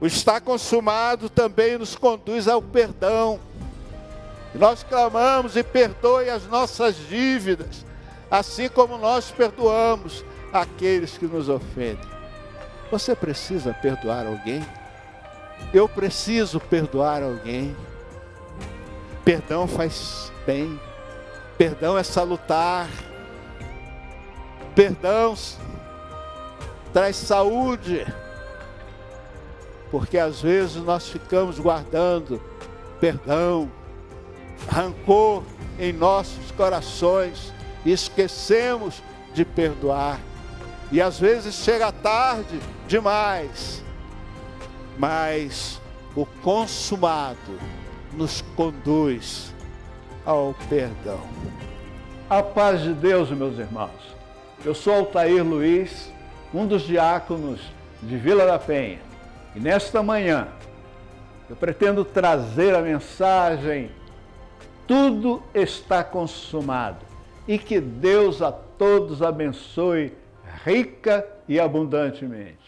O está consumado também nos conduz ao perdão. Nós clamamos e perdoe as nossas dívidas, assim como nós perdoamos aqueles que nos ofendem. Você precisa perdoar alguém? Eu preciso perdoar alguém. Perdão faz bem. Perdão é salutar. Perdão traz saúde. Porque às vezes nós ficamos guardando perdão, rancor em nossos corações e esquecemos de perdoar. E às vezes chega tarde demais. Mas o consumado nos conduz ao perdão. A paz de Deus, meus irmãos. Eu sou Altair Luiz, um dos diáconos de Vila da Penha. E nesta manhã, eu pretendo trazer a mensagem: tudo está consumado. E que Deus a todos abençoe rica e abundantemente.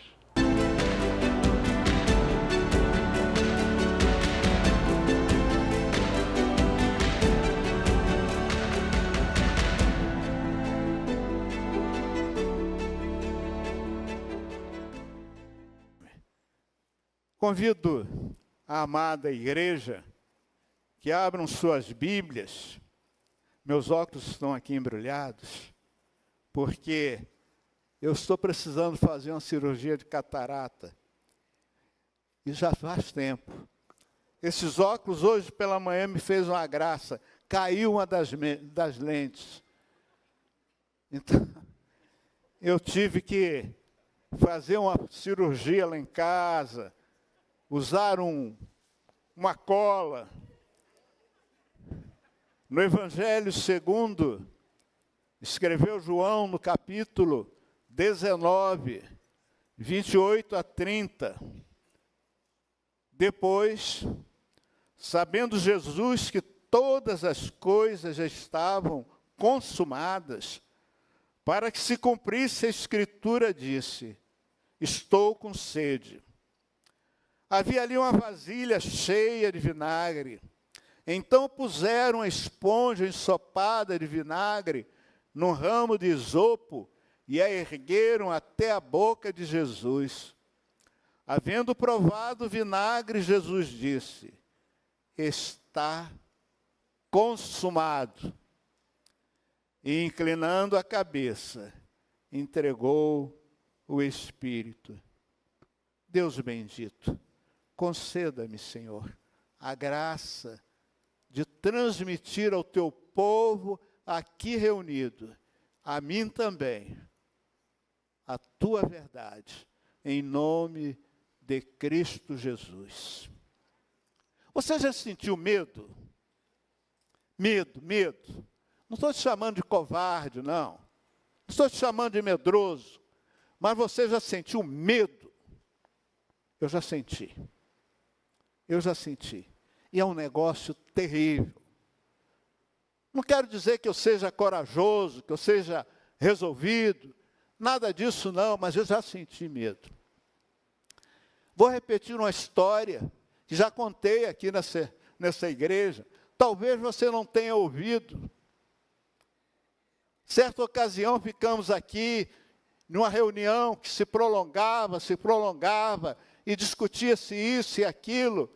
Convido a amada igreja que abram suas Bíblias. Meus óculos estão aqui embrulhados, porque eu estou precisando fazer uma cirurgia de catarata. E já faz tempo. Esses óculos, hoje pela manhã, me fez uma graça. Caiu uma das lentes. Então, eu tive que fazer uma cirurgia lá em casa, usar uma cola. No Evangelho segundo, escreveu João no capítulo 19, 28 a 30. Depois, sabendo Jesus que todas as coisas já estavam consumadas, para que se cumprisse a Escritura, disse: estou com sede. Havia ali uma vasilha cheia de vinagre. Então puseram a esponja ensopada de vinagre num ramo de isopo e a ergueram até a boca de Jesus. Havendo provado o vinagre, Jesus disse: está consumado. E inclinando a cabeça, entregou o Espírito. Deus bendito, conceda-me, Senhor, a graça de transmitir ao teu povo aqui reunido, a mim também, a tua verdade, em nome de Cristo Jesus. Você já sentiu medo? Medo. Não estou te chamando de covarde, não. Não estou te chamando de medroso. Mas você já sentiu medo? Eu já senti. E é um negócio terrível. Não quero dizer que eu seja corajoso, que eu seja resolvido. Nada disso não, mas eu já senti medo. Vou repetir uma história que já contei aqui nessa igreja. Talvez você não tenha ouvido. Certa ocasião ficamos aqui numa reunião que se prolongava, e discutia-se isso e aquilo,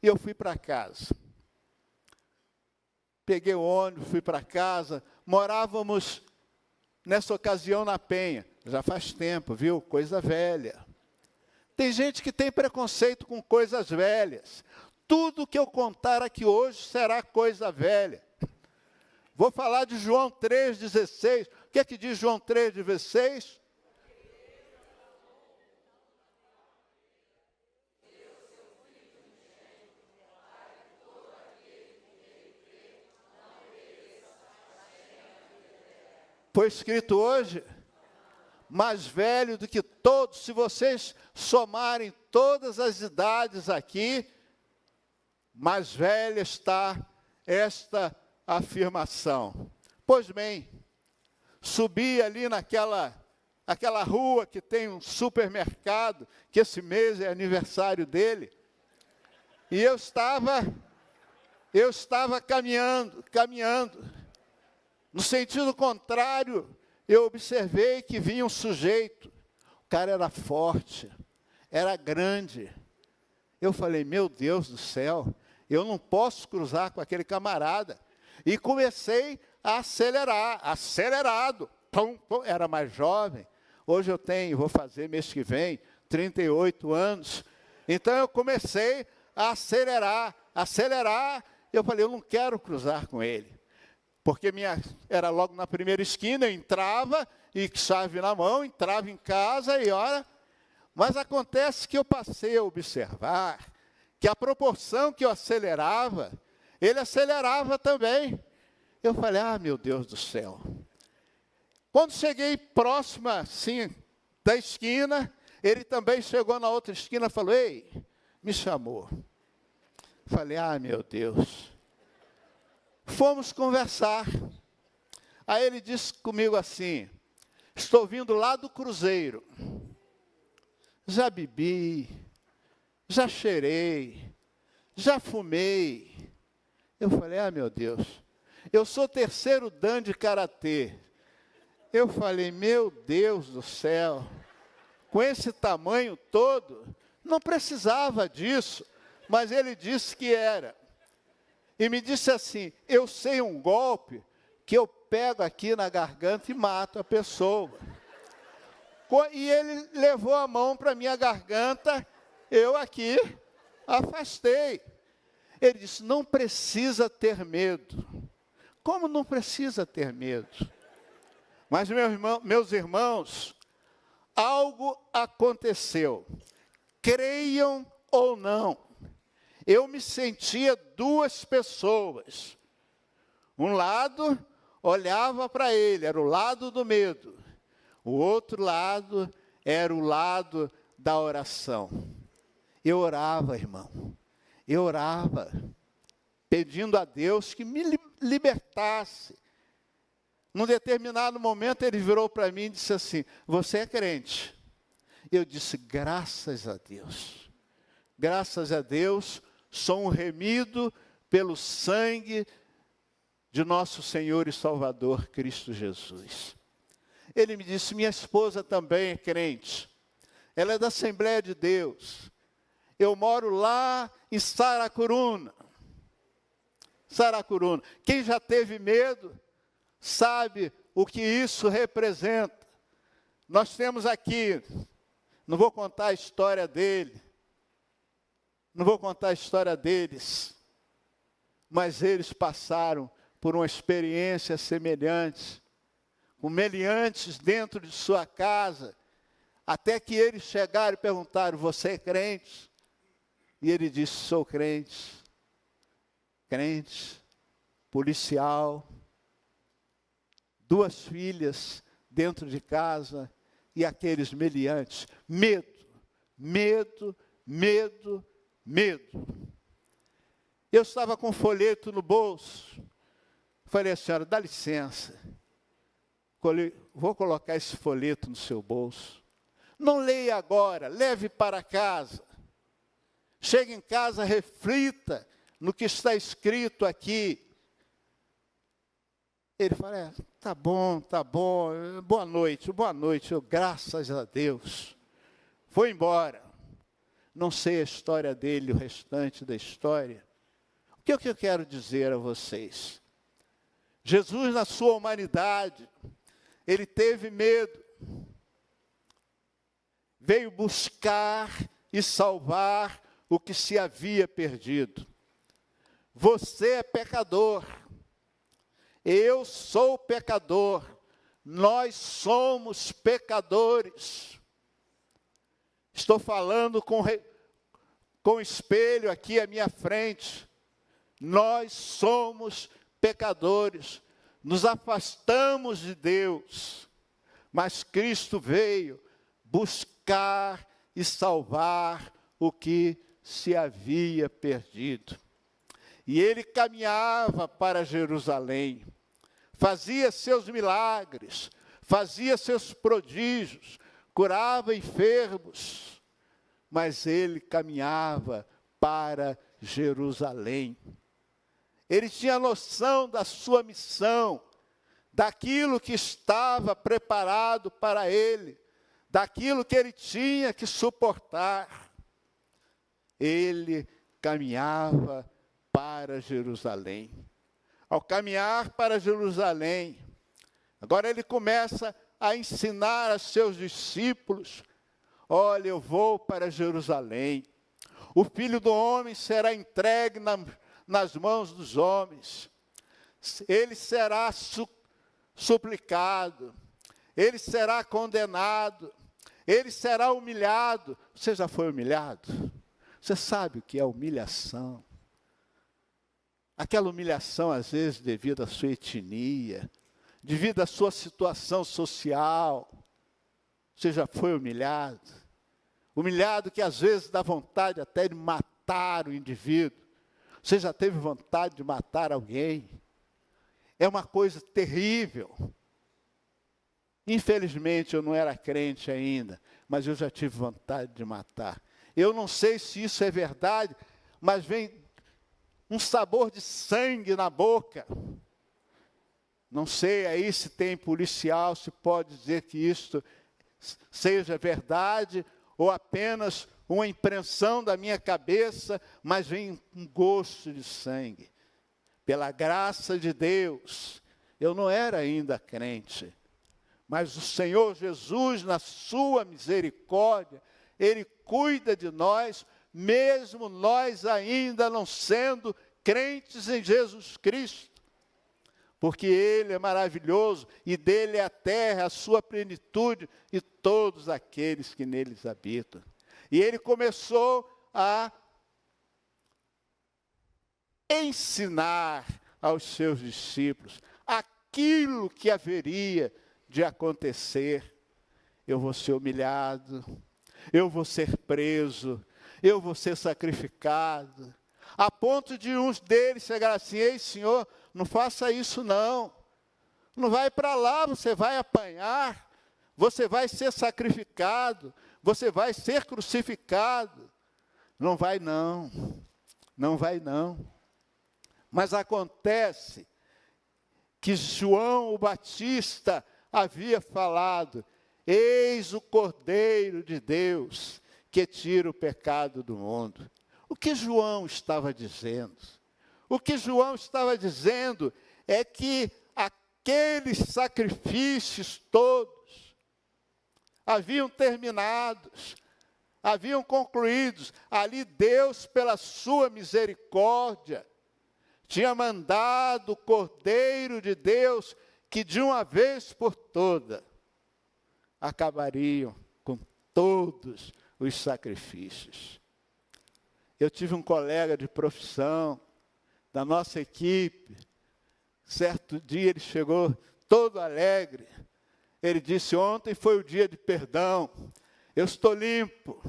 e eu fui para casa. Peguei o ônibus, fui para casa, morávamos nessa ocasião na Penha, já faz tempo, viu? Coisa velha. Tem gente que tem preconceito com coisas velhas. Tudo que eu contar aqui hoje será coisa velha. Vou falar de João 3,16. O que é que diz João 3,16? Foi escrito hoje, mais velho do que todos. Se vocês somarem todas as idades aqui, mais velha está esta afirmação. Pois bem, subi ali aquela rua que tem um supermercado, que esse mês é aniversário dele. E eu estava caminhando. No sentido contrário, eu observei que vinha um sujeito. O cara era forte, era grande. Eu falei, meu Deus do céu, eu não posso cruzar com aquele camarada. E comecei a acelerar, acelerado. Pum, pum, era mais jovem. Hoje vou fazer mês que vem, 38 anos. Então eu comecei a acelerar. Eu falei, eu não quero cruzar com ele. Porque era logo na primeira esquina, eu entrava, e chave na mão, entrava em casa e olha. Mas acontece que eu passei a observar que a proporção que eu acelerava, ele acelerava também. Eu falei, meu Deus do céu. Quando cheguei próxima, assim, da esquina, ele também chegou na outra esquina e falou, ei, me chamou. Falei, meu Deus. Fomos conversar. Aí ele disse comigo assim, estou vindo lá do cruzeiro. Já bebi, já cheirei, já fumei. Eu falei, meu Deus, eu sou 3º dan de karatê. Eu falei, meu Deus do céu, com esse tamanho todo, não precisava disso, mas ele disse que era. E me disse assim, eu sei um golpe que eu pego aqui na garganta e mato a pessoa. E ele levou a mão para a minha garganta, eu aqui afastei. Ele disse, não precisa ter medo. Como não precisa ter medo? Mas, meus irmãos, algo aconteceu. Creiam ou não, eu me sentia 2 pessoas. Um lado olhava para ele, era o lado do medo. O outro lado era o lado da oração. Eu orava, irmão. Eu orava, pedindo a Deus que me libertasse. Num determinado momento, ele virou para mim e disse assim, você é crente? Eu disse, graças a Deus. Graças a Deus, sou um remido pelo sangue de nosso Senhor e Salvador, Cristo Jesus. Ele me disse, minha esposa também é crente. Ela é da Assembleia de Deus. Eu moro lá em Saracuruna. Saracuruna. Quem já teve medo, sabe o que isso representa. Nós temos aqui, não vou contar a história dele, não vou contar a história deles, mas eles passaram por uma experiência semelhante, com meliantes dentro de sua casa, até que eles chegaram e perguntaram, você é crente? E ele disse, sou crente, policial, 2 filhas dentro de casa, e aqueles meliantes, medo. Eu estava com um folheto no bolso, falei, senhora, dá licença, vou colocar esse folheto no seu bolso, não leia agora, leve para casa, chegue em casa, reflita no que está escrito aqui. Ele fala, tá bom, boa noite, eu, graças a Deus. Foi embora. Não sei a história dele, o restante da história. O que eu quero dizer a vocês? Jesus, na sua humanidade, ele teve medo. Veio buscar e salvar o que se havia perdido. Você é pecador. Eu sou pecador. Nós somos pecadores. Estou falando com o espelho aqui à minha frente. Nós somos pecadores. Nos afastamos de Deus. Mas Cristo veio buscar e salvar o que se havia perdido. E ele caminhava para Jerusalém, fazia seus milagres, fazia seus prodígios, curava enfermos, mas ele caminhava para Jerusalém. Ele tinha noção da sua missão, daquilo que estava preparado para ele, daquilo que ele tinha que suportar. Ele caminhava para Jerusalém. Ao caminhar para Jerusalém, agora ele começa a ensinar aos seus discípulos: olha, eu vou para Jerusalém. O Filho do Homem será entregue nas mãos dos homens. Ele será suplicado. Ele será condenado. Ele será humilhado. Você já foi humilhado? Você sabe o que é humilhação? Aquela humilhação, às vezes, devido à sua etnia, devido à sua situação social. Você já foi humilhado? Humilhado que, às vezes, dá vontade até de matar o indivíduo. Você já teve vontade de matar alguém? É uma coisa terrível. Infelizmente, eu não era crente ainda, mas eu já tive vontade de matar. Eu não sei se isso é verdade, mas vem um sabor de sangue na boca. Não sei aí se tem policial, se pode dizer que isto seja verdade ou apenas uma impressão da minha cabeça, mas vem um gosto de sangue. Pela graça de Deus, eu não era ainda crente, mas o Senhor Jesus, na sua misericórdia, Ele cuida de nós, mesmo nós ainda não sendo crentes em Jesus Cristo. Porque Ele é maravilhoso e dele é a terra, a sua plenitude e todos aqueles que neles habitam. E Ele começou a ensinar aos seus discípulos aquilo que haveria de acontecer. Eu vou ser humilhado, eu vou ser preso, eu vou ser sacrificado. A ponto de uns deles chegar assim: ei, Senhor, não faça isso não. Não vai para lá, você vai apanhar, você vai ser sacrificado, você vai ser crucificado. Não vai não, não vai não. Mas acontece que João o Batista havia falado: eis o Cordeiro de Deus que tira o pecado do mundo. O que João estava dizendo? O que João estava dizendo é que aqueles sacrifícios todos haviam terminados, haviam concluídos. Ali Deus, pela sua misericórdia, tinha mandado o Cordeiro de Deus que de uma vez por toda acabariam com todos os sacrifícios. Eu tive um colega de profissão da nossa equipe. Certo dia ele chegou todo alegre. Ele disse: ontem foi o dia de perdão. Eu estou limpo,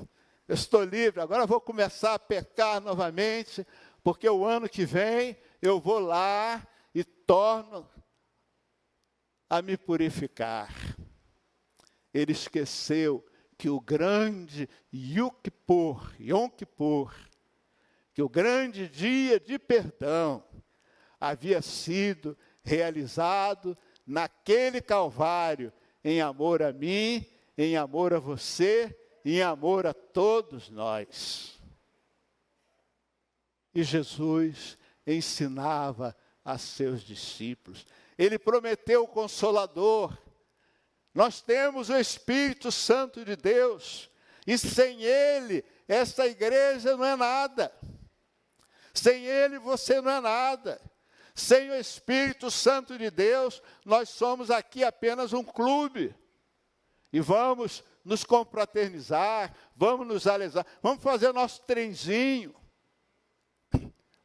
eu estou livre. Agora vou começar a pecar novamente, porque o ano que vem eu vou lá e torno a me purificar. Ele esqueceu que o grande Yom Kippur, que o grande dia de perdão havia sido realizado naquele Calvário, em amor a mim, em amor a você, em amor a todos nós. E Jesus ensinava a seus discípulos. Ele prometeu o Consolador. Nós temos o Espírito Santo de Deus, e sem Ele, esta igreja não é nada. Sem Ele, você não é nada. Sem o Espírito Santo de Deus, nós somos aqui apenas um clube. E vamos nos confraternizar, vamos nos alisar, vamos fazer nosso trenzinho.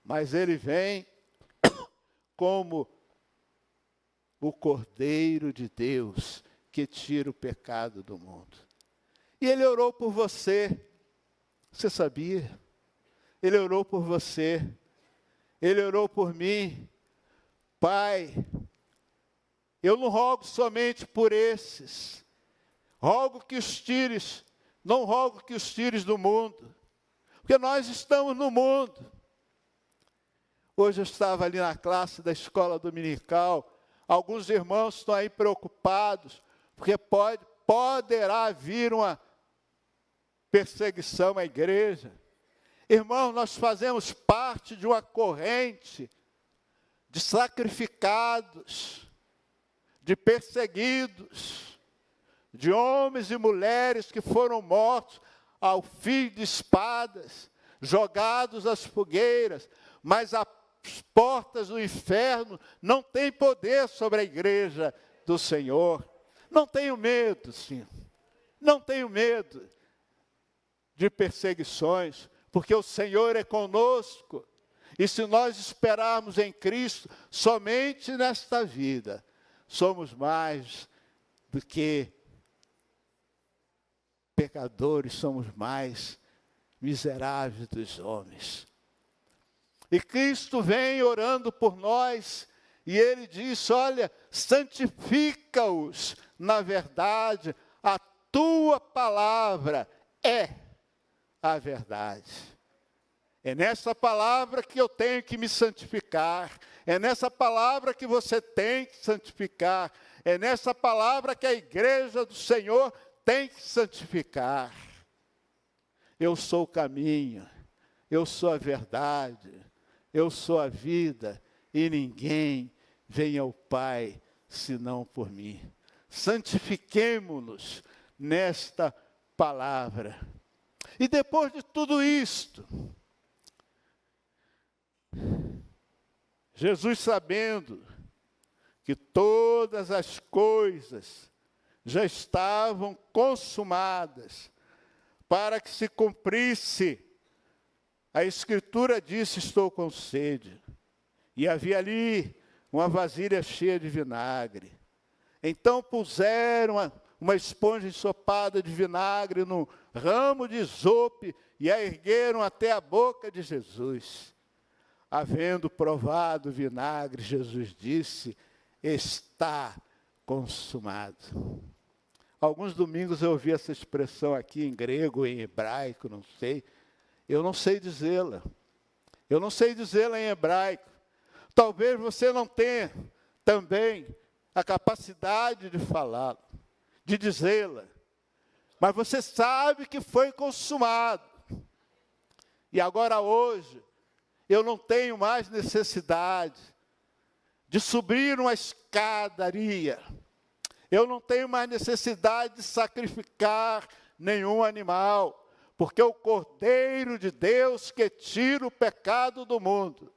Mas Ele vem como o Cordeiro de Deus que tira o pecado do mundo. E Ele orou por você. Você sabia? Ele orou por você. Ele orou por mim. Pai, eu não rogo somente por esses. Rogo que os tires, não rogo que os tires do mundo, porque nós estamos no mundo. Hoje eu estava ali na classe da escola dominical, alguns irmãos estão aí preocupados, porque poderá vir uma perseguição à igreja. Irmãos, nós fazemos parte de uma corrente de sacrificados, de perseguidos, de homens e mulheres que foram mortos ao fio de espadas, jogados às fogueiras, mas as portas do inferno não têm poder sobre a igreja do Senhor. Não tenho medo, sim. Não tenho medo de perseguições, porque o Senhor é conosco. E se nós esperarmos em Cristo somente nesta vida, somos mais do que pecadores, somos mais miseráveis dos homens. E Cristo vem orando por nós, e Ele diz, olha, santifica-os na verdade, a tua palavra é a verdade. É nessa palavra que eu tenho que me santificar, é nessa palavra que você tem que santificar, é nessa palavra que a igreja do Senhor tem que santificar. Eu sou o caminho, eu sou a verdade, eu sou a vida, e ninguém vem ao Pai senão por mim. Santifiquemo-nos nesta palavra. E depois de tudo isto, Jesus, sabendo que todas as coisas já estavam consumadas, para que se cumprisse, a Escritura disse, estou com sede. E havia ali uma vasilha cheia de vinagre. Então puseram uma esponja ensopada de vinagre no ramo de isope e a ergueram até a boca de Jesus. Havendo provado o vinagre, Jesus disse, está consumado. Alguns domingos eu ouvi essa expressão aqui em grego, em hebraico, não sei. Eu não sei dizê-la. Eu não sei dizê-la em hebraico. Talvez você não tenha também a capacidade de falá-la, de dizê-la. Mas você sabe que foi consumado. E agora hoje, eu não tenho mais necessidade de subir uma escadaria. Eu não tenho mais necessidade de sacrificar nenhum animal, porque o Cordeiro de Deus que tira o pecado do mundo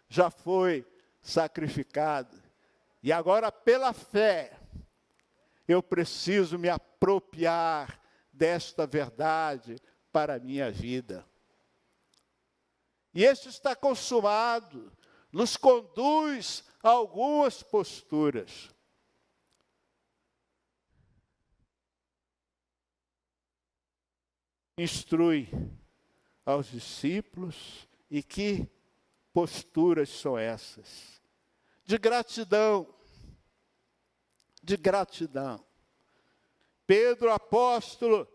já foi sacrificado. E agora, pela fé, eu preciso me apropriar desta verdade para a minha vida. E este está consumado, nos conduz a algumas posturas. Instrui aos discípulos, e que posturas são essas? De gratidão, de gratidão. Pedro, apóstolo,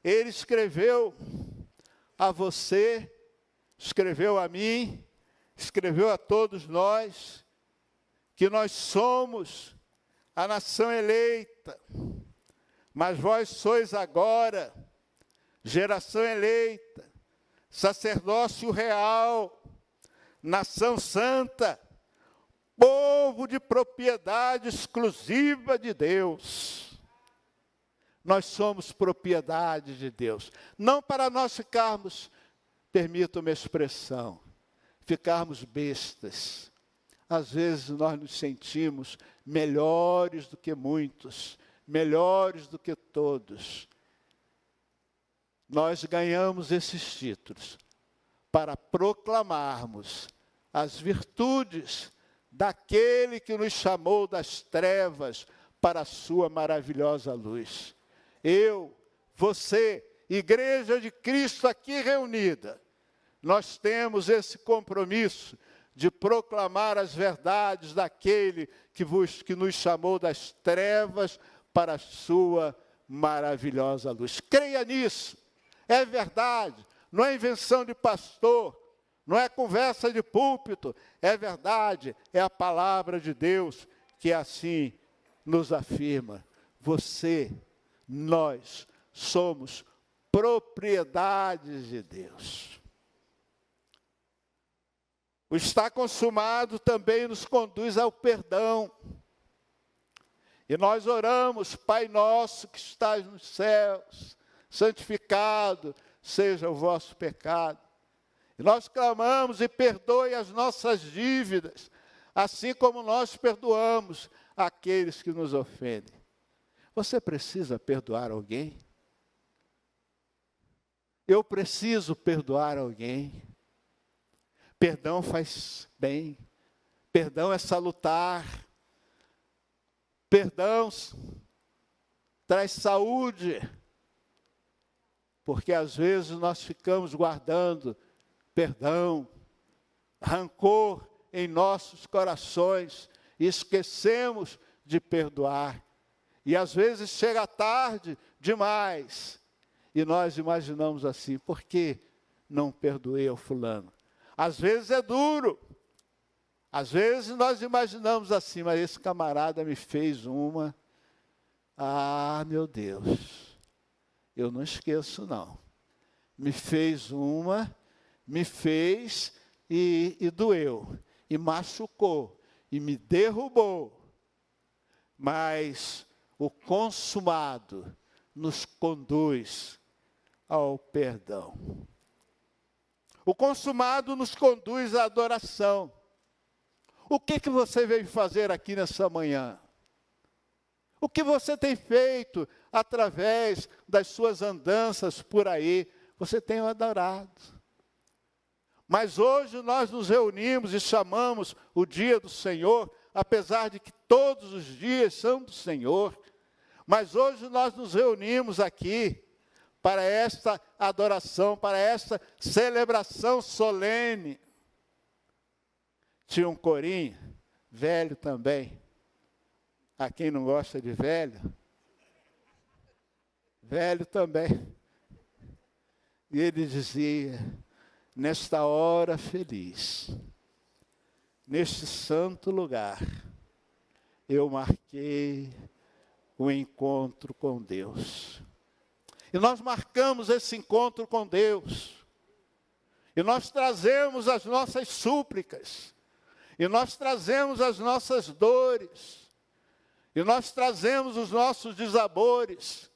ele escreveu a você, escreveu a mim, escreveu a todos nós, que nós somos a nação eleita, mas vós sois agora geração eleita, sacerdócio real, nação santa, povo de propriedade exclusiva de Deus. Nós somos propriedade de Deus, não para nós ficarmos, permitam-me a expressão, ficarmos bestas. Às vezes nós nos sentimos melhores do que muitos, melhores do que todos. Nós ganhamos esses títulos para proclamarmos as virtudes daquele que nos chamou das trevas para a sua maravilhosa luz. Eu, você, Igreja de Cristo aqui reunida, nós temos esse compromisso de proclamar as verdades daquele que nos chamou das trevas para a sua maravilhosa luz. Creia nisso, é verdade, não é invenção de pastor, não é conversa de púlpito, é verdade, é a palavra de Deus que assim nos afirma. Você, nós somos propriedades de Deus. O está consumado também nos conduz ao perdão. E nós oramos, Pai nosso que estás nos céus, santificado seja o vosso pecado. E nós clamamos e perdoe as nossas dívidas, assim como nós perdoamos aqueles que nos ofendem. Você precisa perdoar alguém? Eu preciso perdoar alguém. Perdão faz bem. Perdão é salutar. Perdão traz saúde. Porque às vezes nós ficamos guardando perdão, rancor em nossos corações e esquecemos de perdoar. E às vezes chega tarde demais e nós imaginamos assim, por que não perdoei ao fulano? Às vezes é duro, às vezes nós imaginamos assim, mas esse camarada me fez uma, meu Deus, eu não esqueço não, me fez uma, me fez e doeu, e machucou, e me derrubou, mas o consumado nos conduz ao perdão. O consumado nos conduz à adoração. O que você veio fazer aqui nessa manhã? O que você tem feito através das suas andanças por aí? Você tem adorado. Mas hoje nós nos reunimos e chamamos o dia do Senhor, apesar de que todos os dias são do Senhor. Mas hoje nós nos reunimos aqui para esta adoração, para esta celebração solene. Tinha um corinho, velho também. A quem não gosta de velho? Velho também. E ele dizia, nesta hora feliz, neste santo lugar, eu marquei o encontro com Deus. E nós marcamos esse encontro com Deus. E nós trazemos as nossas súplicas. E nós trazemos as nossas dores. E nós trazemos os nossos desabores.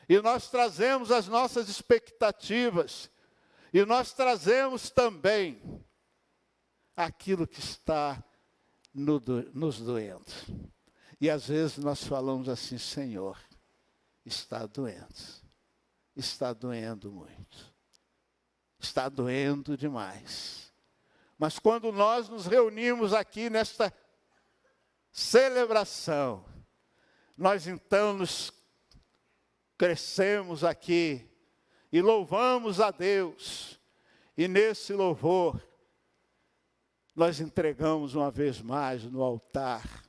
E nós trazemos as nossas expectativas. E nós trazemos também aquilo que está nos doendo. E às vezes nós falamos assim, Senhor, está doendo. Está doendo muito. Está doendo demais. Mas quando nós nos reunimos aqui nesta celebração, nós então nos crescemos aqui e louvamos a Deus. E nesse louvor, nós entregamos uma vez mais no altar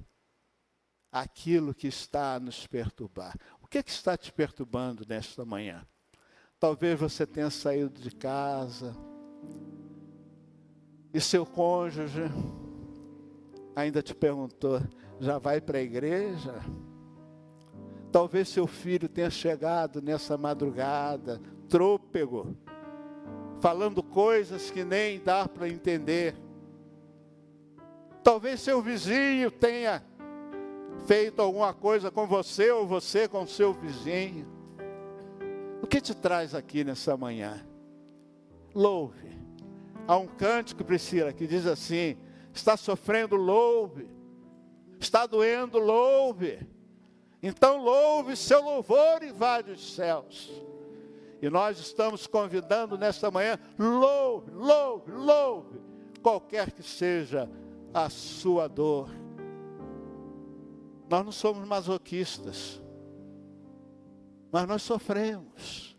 aquilo que está a nos perturbar. O que está te perturbando nesta manhã? Talvez você tenha saído de casa e seu cônjuge ainda te perguntou, já vai para a igreja? Talvez seu filho tenha chegado nessa madrugada, trôpego, falando coisas que nem dá para entender. Talvez seu vizinho tenha feito alguma coisa com você ou você com seu vizinho. O que te traz aqui nessa manhã? Louve. Há um cântico, Priscila, que diz assim, está sofrendo, louve. Está doendo, louve. Então louve, seu louvor invade os céus. E nós estamos convidando nesta manhã, louve, louve, louve, qualquer que seja a sua dor. Nós não somos masoquistas, mas nós sofremos,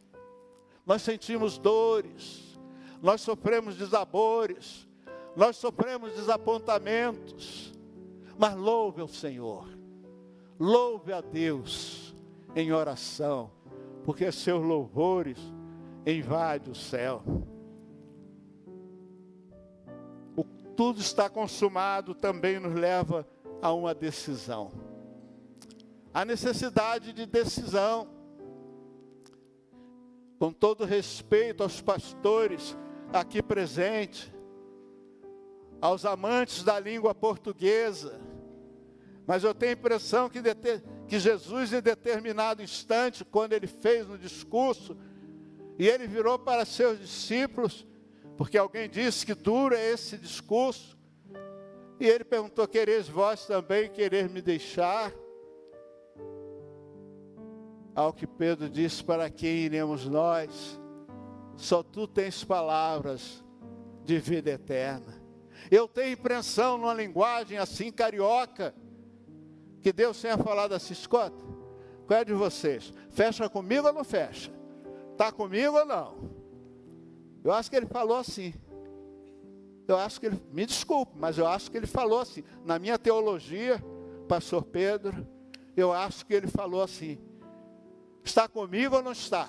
nós sentimos dores, nós sofremos desabores, nós sofremos desapontamentos, mas louve ao Senhor, louve a Deus em oração, porque seus louvores invadem o céu. Tudo está consumado também nos leva a uma decisão. A necessidade de decisão. Com todo respeito aos pastores aqui presentes, aos amantes da língua portuguesa, mas eu tenho a impressão que Jesus, em determinado instante, quando ele fez um discurso, e ele virou para seus discípulos, porque alguém disse que duro é esse discurso, e ele perguntou: quereis vós também querer me deixar? Ao que Pedro disse: para quem iremos nós? Só tu tens palavras de vida eterna. Eu tenho impressão, numa linguagem assim carioca, que Deus tenha falado assim: escuta, qual é de vocês? Fecha comigo ou não fecha? Está comigo ou não? Eu acho que ele falou assim. Eu acho que ele, me desculpe, mas eu acho que ele falou assim. Na minha teologia, pastor Pedro, eu acho que ele falou assim: está comigo ou não está?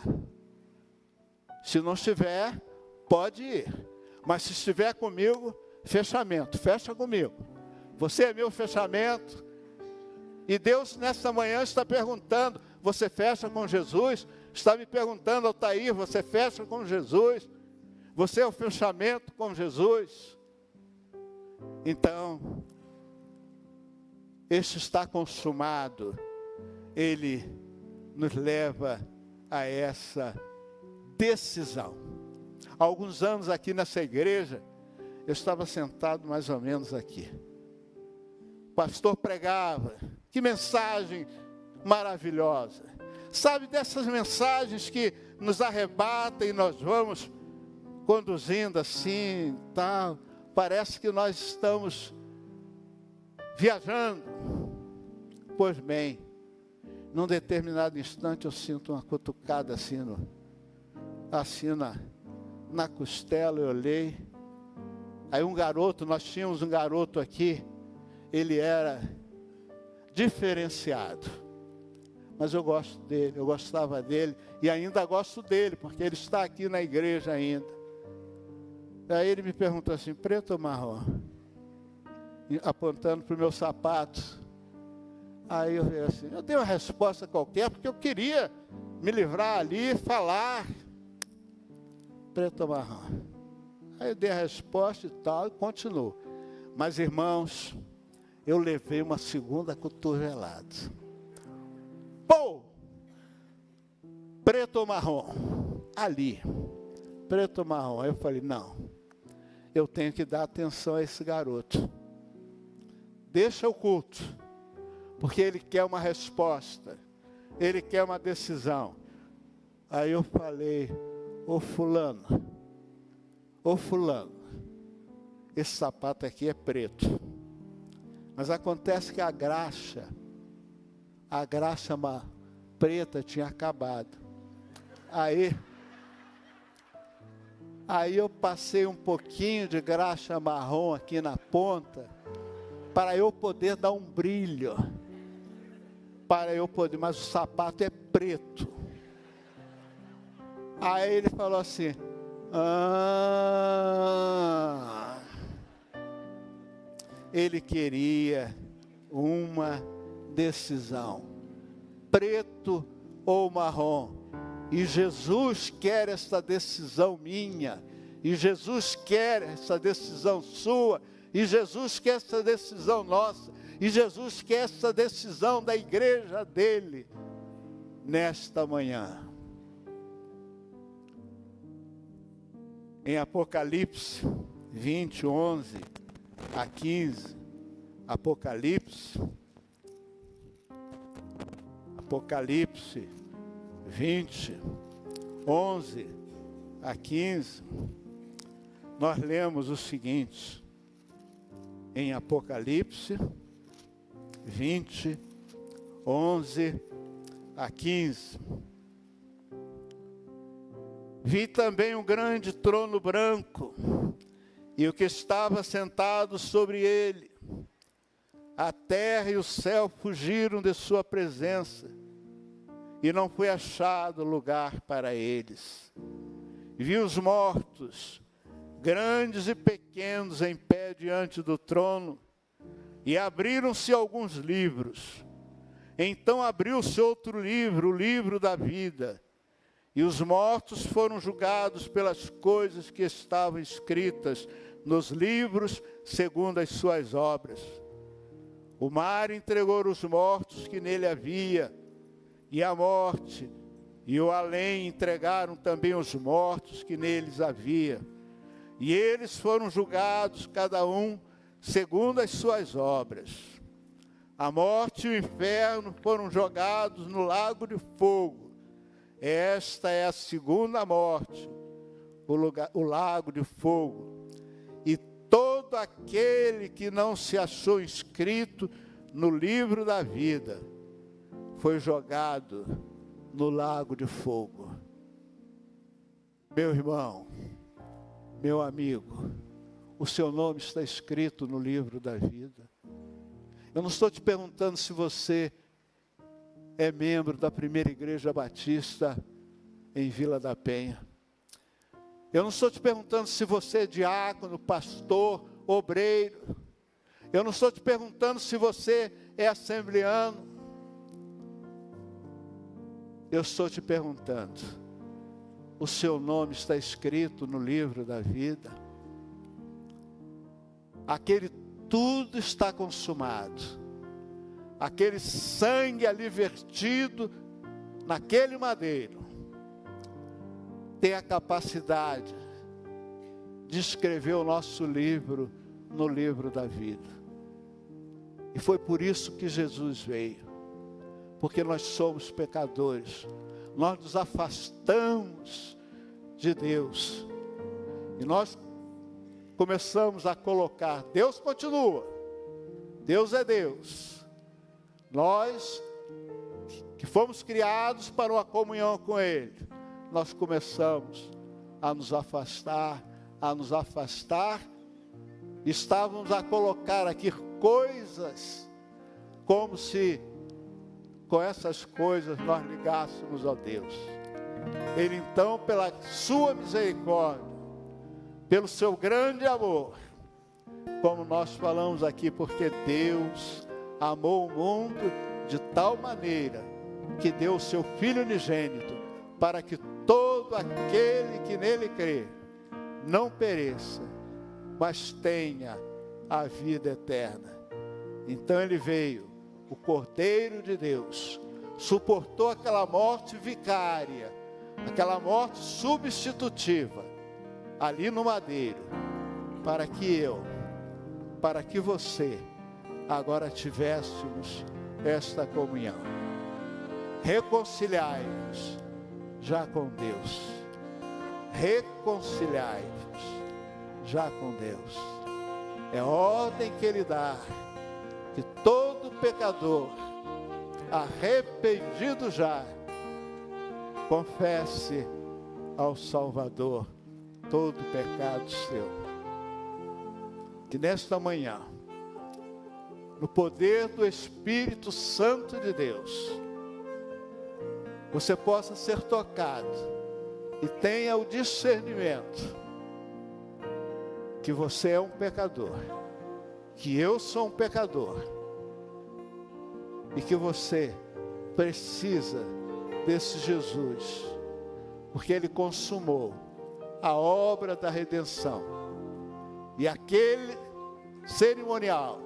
Se não estiver, pode ir. Mas se estiver comigo, fechamento, fecha comigo. Você é meu fechamento. E Deus nesta manhã está perguntando: você fecha com Jesus? Está me perguntando, Altair, você fecha com Jesus? Você é o fechamento com Jesus? Então, este está consumado. Ele nos leva a essa decisão. Há alguns anos aqui nessa igreja, eu estava sentado mais ou menos aqui. O pastor pregava. Que mensagem maravilhosa. Sabe, dessas mensagens que nos arrebatam e nós vamos conduzindo assim, tal. Parece que nós estamos viajando. Pois bem, num determinado instante eu sinto uma cutucada assim, na costela. Eu olhei. Aí nós tínhamos um garoto aqui, ele era diferenciado. Mas eu gosto dele, eu gostava dele, e ainda gosto dele, porque ele está aqui na igreja ainda. Aí ele me perguntou assim: preto ou marrom? Apontando para o meu sapato. Aí eu falei assim, eu dei uma resposta qualquer, porque eu queria me livrar ali e falar. Preto ou marrom? Aí eu dei a resposta e tal, e continuo. Mas, irmãos, eu levei uma segunda cotovelada. Pô! Preto ou marrom? Ali. Preto ou marrom? Aí eu falei: não, eu tenho que dar atenção a esse garoto. Deixa o culto, porque ele quer uma resposta, ele quer uma decisão. Aí eu falei: ô fulano, esse sapato aqui é preto, mas acontece que a graxa preta tinha acabado. Aí eu passei um pouquinho de graxa marrom aqui na ponta, para eu poder dar um brilho, mas o sapato é preto. Aí ele falou assim: ele queria uma decisão, preto ou marrom. E Jesus quer essa decisão minha, e Jesus quer essa decisão sua, e Jesus quer essa decisão nossa, e Jesus quer essa decisão da igreja dele, nesta manhã. Em Apocalipse 20, 11 a 15, Apocalipse 20, 11 a 15, nós lemos o seguinte, em Apocalipse 20, 11 a 15. Vi também um grande trono branco, e o que estava sentado sobre ele. A terra e o céu fugiram de sua presença, e não foi achado lugar para eles. Vi os mortos, grandes e pequenos, em pé diante do trono, e abriram-se alguns livros. Então abriu-se outro livro, o livro da vida, e os mortos foram julgados pelas coisas que estavam escritas nos livros, segundo as suas obras. O mar entregou os mortos que nele havia, e a morte e o além entregaram também os mortos que neles havia. E eles foram julgados, cada um, segundo as suas obras. A morte e o inferno foram jogados no lago de fogo. Esta é a segunda morte, o lago de fogo. E todo aquele que não se achou inscrito no livro da vida foi jogado no lago de fogo. Meu irmão, meu amigo, o seu nome está escrito no livro da vida. Eu não estou te perguntando se você é membro da Primeira Igreja Batista em Vila da Penha. Eu não estou te perguntando se você é diácono, pastor, obreiro. Eu não estou te perguntando se você é assembleano. Eu estou te perguntando, o seu nome está escrito no livro da vida? Aquele tudo está consumado. Aquele sangue ali vertido naquele madeiro tem a capacidade de escrever o nosso livro no livro da vida. E foi por isso que Jesus veio. Porque nós somos pecadores. Nós nos afastamos de Deus. E nós começamos a colocar, Deus continua. Deus é Deus. Nós, que fomos criados para uma comunhão com Ele, nós começamos a nos afastar, estávamos a colocar aqui coisas, como se com essas coisas nós ligássemos a Deus. Ele então, pela sua misericórdia, pelo seu grande amor, como nós falamos aqui, porque Deus amou o mundo de tal maneira que deu o seu Filho unigênito, para que todo aquele que nele crê não pereça, mas tenha a vida eterna. Então ele veio, o Cordeiro de Deus, suportou aquela morte vicária, aquela morte substitutiva, ali no madeiro, para que você, agora tivéssemos esta comunhão. Reconciliai-vos já com Deus. Reconciliai-vos já com Deus. É a ordem que Ele dá, que todo pecador, arrependido já, confesse ao Salvador todo o pecado seu. Que nesta manhã, no poder do Espírito Santo de Deus, você possa ser tocado e tenha o discernimento que você é um pecador, que eu sou um pecador e que você precisa desse Jesus, porque Ele consumou a obra da redenção. E aquele cerimonial,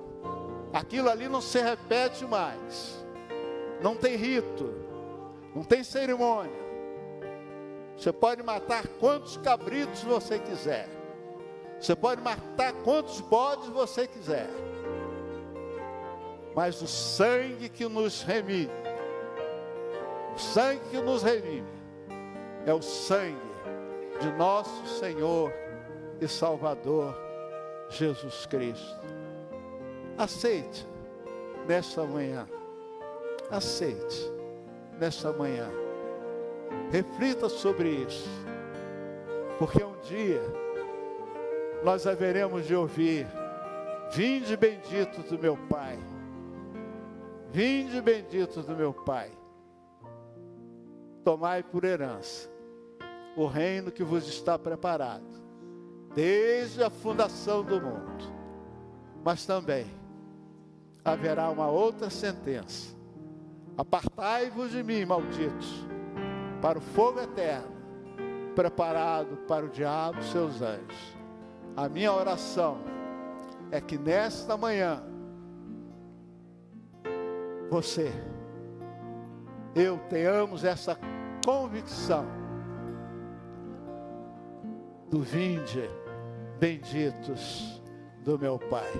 aquilo ali não se repete mais, não tem rito, não tem cerimônia. Você pode matar quantos cabritos você quiser, você pode matar quantos bodes você quiser, mas o sangue que nos remide, o sangue que nos redime, é o sangue de nosso Senhor e Salvador Jesus Cristo. Aceite nesta manhã, aceite nesta manhã, reflita sobre isso, porque um dia nós haveremos de ouvir: vinde benditos do meu Pai. Vinde benditos do meu Pai. Tomai por herança o reino que vos está preparado, desde a fundação do mundo. Mas também haverá uma outra sentença: apartai-vos de mim, malditos, para o fogo eterno, preparado para o diabo e seus anjos. A minha oração é que nesta manhã, eu tenhamos essa convicção do vinde benditos do meu Pai.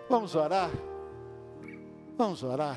Vamos orar? Vamos orar.